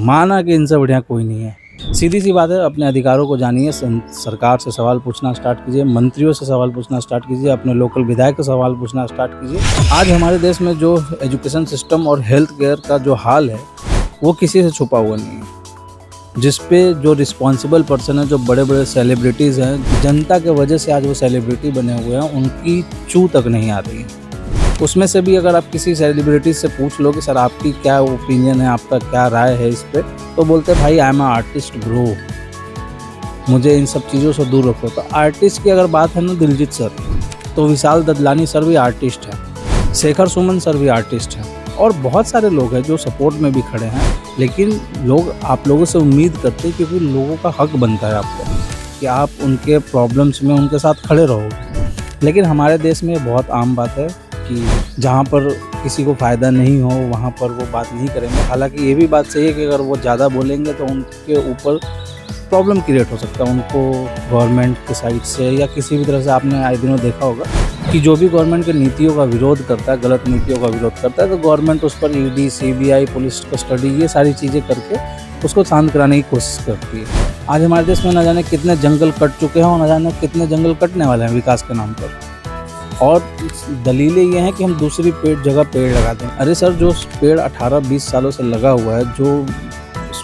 माना कि इनसे बढ़िया कोई नहीं है। सीधी सी बात है, अपने अधिकारों को जानिए, सरकार से सवाल पूछना स्टार्ट कीजिए, मंत्रियों से सवाल पूछना स्टार्ट कीजिए, अपने लोकल विधायक से सवाल पूछना स्टार्ट कीजिए। आज हमारे देश में जो एजुकेशन सिस्टम और हेल्थ केयर का जो हाल है वो किसी से छुपा हुआ नहीं है, जिस पे जो रिस्पॉन्सिबल पर्सन है, जो बड़े बड़े सेलिब्रिटीज़ हैं, जनता के वजह से आज वो सेलिब्रिटी बने हुए हैं, उनकी चू तक नहीं आ रही है। उसमें से भी अगर आप किसी सेलिब्रिटी से पूछ लो कि सर आपकी क्या ओपिनियन है, आपका क्या राय है इस पे, तो बोलते हैं भाई आई एम आर्टिस्ट ब्रो, मुझे इन सब चीज़ों से दूर रखो। तो आर्टिस्ट की अगर बात है ना, दिलजीत सर, तो विशाल ददलानी सर भी आर्टिस्ट हैं, शेखर सुमन सर भी आर्टिस्ट हैं, और बहुत सारे लोग हैं जो सपोर्ट में भी खड़े हैं। लेकिन लोग आप लोगों से उम्मीद करते हैं, क्योंकि लोगों का हक बनता है आपको कि आप उनके प्रॉब्लम्स में उनके साथ खड़े रहो। लेकिन हमारे देश में बहुत आम बात है कि जहाँ पर किसी को फ़ायदा नहीं हो वहाँ पर वो बात नहीं करेंगे। हालांकि ये भी बात सही है कि अगर वो ज़्यादा बोलेंगे तो उनके ऊपर प्रॉब्लम क्रिएट हो सकता है, उनको गवर्नमेंट की साइड से या किसी भी तरह से। आपने आए दिनों देखा होगा कि जो भी गवर्नमेंट के नीतियों का विरोध करता है, गलत नीतियों का विरोध करता है, तो गवर्नमेंट उस पर ईडी, सीबीआई, पुलिस कस्टडी, ये सारी चीज़ें करके उसको शांत कराने की कोशिश करती है। आज हमारे देश में न जाने कितने जंगल कट चुके हैं और न जाने कितने जंगल कटने वाले हैं विकास के नाम पर, और दलीलें ये हैं कि हम दूसरी जगह पेड़ लगा दें। अरे सर, जो पेड़ 18-20 सालों से लगा हुआ है, जो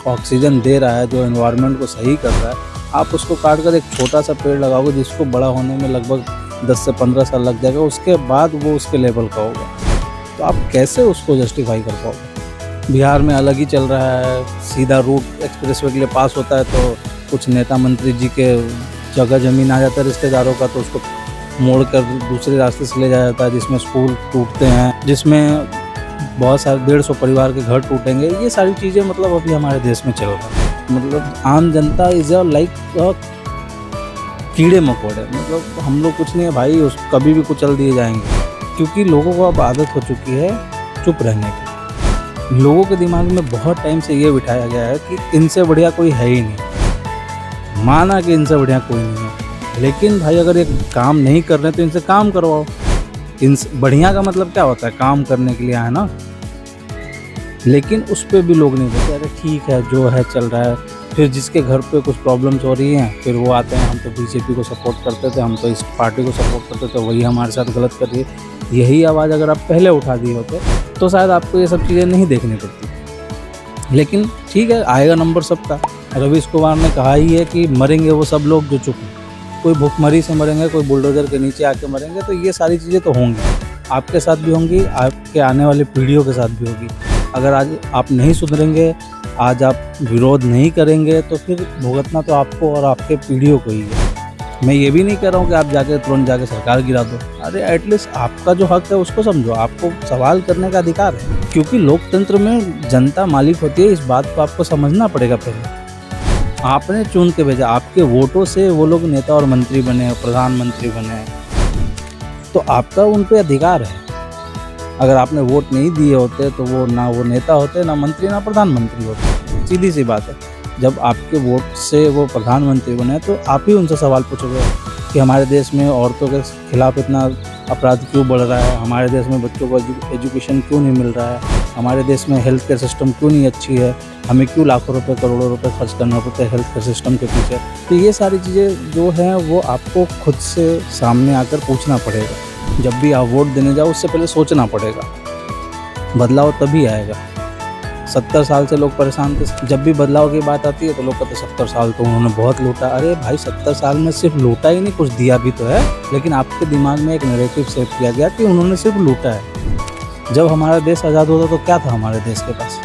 ऑक्सीजन दे रहा है, जो एनवायरनमेंट को सही कर रहा है, आप उसको काट कर एक छोटा सा पेड़ लगाओगे जिसको बड़ा होने में लगभग 10 से 15 साल लग जाएगा, उसके बाद वो उसके लेवल का होगा। तो आप कैसे उसको जस्टिफाई कर पाओगे? बिहार में अलग ही चल रहा है, सीधा रूट एक्सप्रेसवे के लिए पास होता है तो कुछ नेता मंत्री जी के जगह ज़मीन आ जाता है रिश्तेदारों का, तो उसको मोड़ कर दूसरे रास्ते से ले जाया जाता है, जिसमें स्कूल टूटते हैं, जिसमें बहुत सारे 150 परिवार के घर टूटेंगे। ये सारी चीज़ें मतलब अभी हमारे देश में चल रहा है। मतलब आम जनता इज़ लाइक कीड़े मकोड़े, मतलब हम लोग कुछ नहीं है भाई, उस कभी भी कुचल दिए जाएंगे, क्योंकि लोगों को अब आदत हो चुकी है चुप रहने की। लोगों के दिमाग में बहुत टाइम से ये बिठाया गया है कि इनसे बढ़िया कोई है ही नहीं, माना कि इनसे बढ़िया कोई नहीं है। लेकिन भाई अगर ये काम नहीं कर रहे तो इनसे काम करवाओ। इनसे बढ़िया का मतलब क्या होता है? काम करने के लिए आए ना। लेकिन उस पर भी लोग नहीं बोलते, अरे ठीक है जो है चल रहा है। फिर जिसके घर पे कुछ प्रॉब्लम्स हो रही हैं, फिर वो आते हैं, हम तो बीजेपी को सपोर्ट करते थे, हम तो इस पार्टी को सपोर्ट करते थे, वही हमारे साथ गलत कर रही है। यही आवाज़ अगर आप पहले उठा दिए होते तो शायद आपको ये सब चीज़ें नहीं देखनी पड़ती। लेकिन ठीक है, आएगा नंबर सबका। रवीश कुमार ने कहा ही है कि मरेंगे वो सब लोग जो चुप हैं। कोई भूखमरी से मरेंगे, कोई बुलडोज़र के नीचे आके मरेंगे, तो ये सारी चीज़ें तो होंगी, आपके साथ भी होंगी, आपके आने वाली पीढ़ियों के साथ भी होगी। अगर आज आप नहीं सुधरेंगे, आज आप विरोध नहीं करेंगे, तो फिर भुगतना तो आपको और आपके पीढ़ियों को ही है। मैं ये भी नहीं कह रहा हूँ कि आप जाके तुरंत जाके सरकार गिरा दो। अरे एटलीस्ट आपका जो हक है उसको समझो, आपको सवाल करने का अधिकार है, क्योंकि लोकतंत्र में जनता मालिक होती है। इस बात को आपको समझना पड़ेगा। पहले आपने चुन के भेजा, आपके वोटों से वो लोग नेता और मंत्री बने, प्रधानमंत्री बने, तो आपका उन पे अधिकार है। अगर आपने वोट नहीं दिए होते तो वो ना वो नेता होते, ना मंत्री, ना प्रधानमंत्री होते। सीधी सी बात है। जब आपके वोट से वो प्रधानमंत्री बने तो आप ही उनसे सवाल पूछोगे कि हमारे देश में औरतों के खिलाफ इतना अपराध क्यों बढ़ रहा है, हमारे देश में बच्चों को एजुकेशन क्यों नहीं मिल रहा है, हमारे देश में हेल्थ केयर सिस्टम क्यों नहीं अच्छी है, हमें क्यों लाखों रुपए करोड़ों रुपए खर्च करना पड़ता है हेल्थ केयर सिस्टम के पीछे। तो ये सारी चीज़ें जो हैं वो आपको खुद से सामने आकर पूछना पड़ेगा। जब भी आप वोट देने जाओ उससे पहले सोचना पड़ेगा, बदलाव तभी आएगा। 70 साल से लोग परेशान थे, जब भी बदलाव की बात आती है तो लोग कहते हैं 70 साल तो उन्होंने बहुत लूटा। अरे भाई 70 साल में सिर्फ लूटा ही नहीं, कुछ दिया भी तो है। लेकिन आपके दिमाग में एक नैरेटिव सेट किया गया कि उन्होंने सिर्फ लूटा है। जब हमारा देश आज़ाद होता तो क्या था हमारे देश के पास?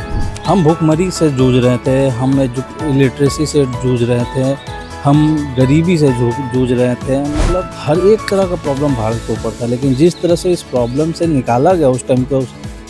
हम भूखमरी से जूझ रहे थे, हम इलिटरेसी से जूझ रहे थे, हम गरीबी से जूझ रहे थे। मतलब हर एक तरह का प्रॉब्लम भारत के ऊपर था। लेकिन जिस तरह से इस प्रॉब्लम से निकाला गया उस टाइम के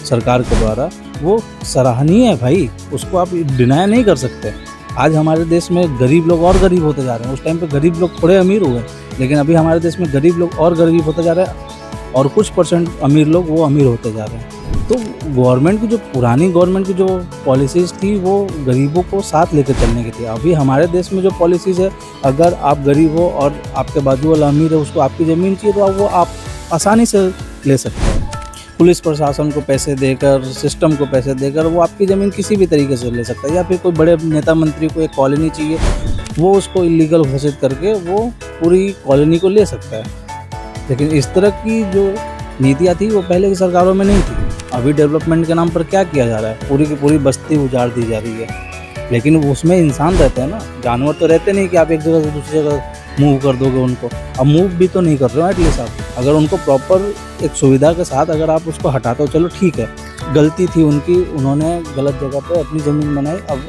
सरकार के द्वारा, वो सराहनीय है भाई, उसको आप डिनाई नहीं कर सकते। आज हमारे देश में गरीब लोग और गरीब होते जा रहे हैं। उस टाइम पे गरीब लोग थोड़े अमीर हुए, लेकिन अभी हमारे देश में गरीब लोग और गरीब होते जा रहे हैं, और कुछ परसेंट अमीर लोग वो अमीर होते जा रहे हैं। तो गवर्नमेंट की जो पुरानी गवर्नमेंट की जो पॉलिसीज़ थी वो गरीबों को साथ लेकर चलने की थी। अभी हमारे देश में जो पॉलिसीज़ है, अगर आप गरीब हो और आपके बाजू वाला अमीर है, उसको आपकी ज़मीन चाहिए तो वो आप आसानी से ले सकते हैं। पुलिस प्रशासन को पैसे देकर, सिस्टम को पैसे देकर वो आपकी ज़मीन किसी भी तरीके से ले सकता है। या फिर कोई बड़े नेता मंत्री को एक कॉलोनी चाहिए, वो उसको इलीगल घोषित करके वो पूरी कॉलोनी को ले सकता है। लेकिन इस तरह की जो नीतियाँ थी वो पहले की सरकारों में नहीं थी। अभी डेवलपमेंट के नाम पर क्या किया जा रहा है, पूरी की पूरी बस्ती उजाड़ दी जा रही है। लेकिन उसमें इंसान रहते हैं ना, जानवर तो रहते नहीं कि आप एक जगह से दूसरी जगह मूव कर दोगे उनको। अब मूव भी तो नहीं कर रहे हो एटलीस्ट आप, अगर उनको प्रॉपर एक सुविधा के साथ अगर आप उसको हटाते हो, चलो ठीक है, गलती थी उनकी, उन्होंने गलत जगह पे अपनी ज़मीन बनाई, अब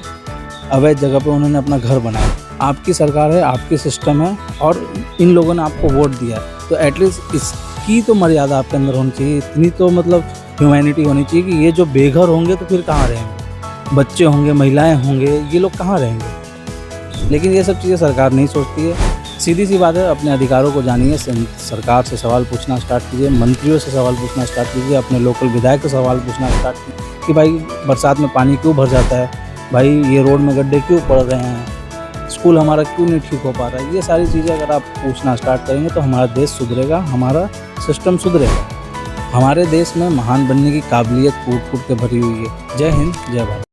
अवैध जगह पे उन्होंने अपना घर बनाया। आपकी सरकार है, आपकी सिस्टम है और इन लोगों ने आपको वोट दिया है, तो एटलीस्ट इसकी तो मर्यादा आपके अंदर होनी चाहिए। इतनी तो मतलब ह्यूमैनिटी होनी चाहिए कि ये जो बेघर होंगे तो फिर कहाँ रहेंगे, बच्चे होंगे, महिलाएं होंगे, ये लोग कहाँ रहेंगे। लेकिन ये सब चीज़ें सरकार नहीं सोचती है। सीधी सी बात है, अपने अधिकारों को जानिए, सरकार से सवाल पूछना स्टार्ट कीजिए, मंत्रियों से सवाल पूछना स्टार्ट कीजिए, अपने लोकल विधायक से सवाल पूछना स्टार्ट कीजिए कि भाई बरसात में पानी क्यों भर जाता है, भाई ये रोड में गड्ढे क्यों पड़ रहे हैं, स्कूल हमारा क्यों नहीं ठीक हो पा रहा है। ये सारी चीज़ें अगर आप पूछना स्टार्ट करेंगे तो हमारा देश सुधरेगा, हमारा सिस्टम सुधरेगा। हमारे देश में महान बनने की काबिलियत कूट कूट के भरी हुई है। जय हिंद, जय भारत।